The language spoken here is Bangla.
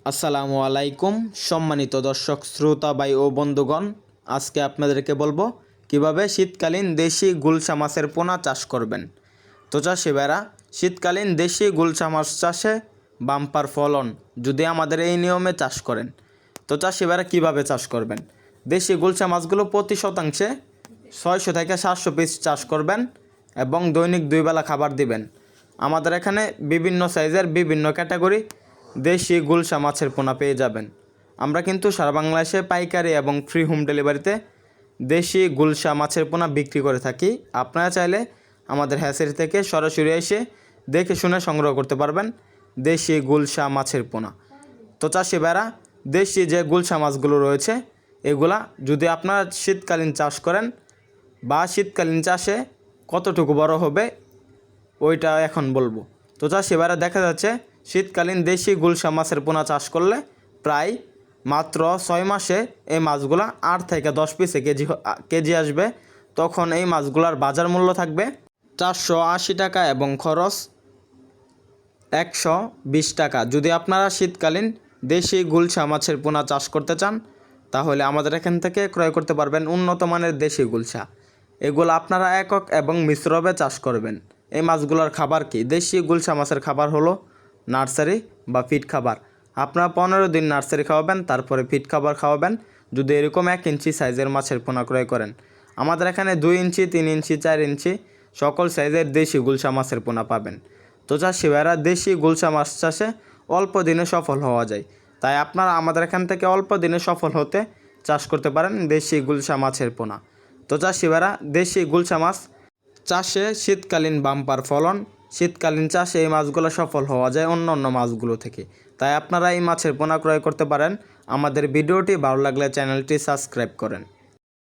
আসসালামু আলাইকুম সম্মানিত দর্শক শ্রোতা ভাই ও বন্ধুগণ, আজকে আপনাদেরকে বলবো কিভাবে শীতকালীন দেশি গুলশা মাছের পোনা চাষ করবেন। তো চাষি ভাইরা, শীতকালীন দেশি গুলশা মাছ চাষে বাম্পার ফলন যদি আমাদের এই নিয়মে চাষ করেন। তো চাষি ভাইরা কীভাবে চাষ করবেন? দেশি গুলশা মাছগুলো প্রতি শতাংশে 600 থেকে 700 পিস চাষ করবেন এবং দৈনিক 2 বেলা খাবার দিবেন। আমাদের এখানে বিভিন্ন সাইজের বিভিন্ন ক্যাটাগরি দেশি গুলশা মাছের পোনা পেয়ে যাবেন। আমরা কিন্তু সারা বাংলাদেশে পাইকারি এবং ফ্রি হোম ডেলিভারিতে দেশি গুলশা মাছের পোনা বিক্রি করে থাকি। আপনারা চাইলে আমাদের হ্যাচারি থেকে সরাসরি এসে দেখে শুনে সংগ্রহ করতে পারবেন দেশি গুলশা মাছের পোনা। তো চাষি ভাইরা, দেশি যে গুলশা মাছগুলো রয়েছে এগুলা যদি আপনারা শীতকালীন চাষ করেন বা শীতকালীন চাষে কতটুকু বড় হবে ওইটা এখন বলবো। তো চাষি ভাইরা, দেখা যাচ্ছে শীতকালীন দেশি গুলশা মাছের পোনা চাষ করলে প্রায় মাত্র 6 মাসে এই মাছগুলা 8 থেকে 10 পিসে কেজি আসবে। তখন এই মাছগুলার বাজার মূল্য থাকবে 480 টাকা এবং খরচ 120 টাকা। যদি আপনারা শীতকালীন দেশি গুলশা মাছের পোনা চাষ করতে চান তাহলে আমাদের এখান থেকে ক্রয় করতে পারবেন উন্নত মানের দেশি গুলশা। এগুলো আপনারা একক এবং মিশ্রভাবে চাষ করবেন। এই মাছগুলোর খাবার কি? দেশি গুলশা মাছের খাবার হলো নার্সারি বা ফিড খাবার। আপনারা 15 দিন নার্সারি খাওয়াবেন, তারপরে ফিড খাবার খাওয়াবেন যদি এরকম 1 ইঞ্চি সাইজের মাছের পোনা ক্রয় করেন। আমাদের এখানে 2 ইঞ্চি, 3 ইঞ্চি, 4 ইঞ্চি সকল সাইজের দেশি গুলশা মাছের পোনা পাবেন। তো চাষি ভাইরা, দেশি গুলশা মাছ চাষে অল্প দিনে সফল হওয়া যায়, তাই আপনারা আমাদের এখান থেকে অল্প দিনে সফল হতে চাষ করতে পারেন দেশি গুলশা মাছের পোনা। তো চাষি ভাইরা, দেশি গুলশা মাছ চাষে শীতকালীন বাম্পার ফলন। শীতকালীন চাষে এই মাছগুলো সফল হওয়া যায় অন্য অন্য মাছগুলো থেকে, তাই আপনারা এই মাছের পোনা ক্রয় করতে পারেন। আমাদের ভিডিওটি ভালো লাগলে চ্যানেলটি সাবস্ক্রাইব করেন।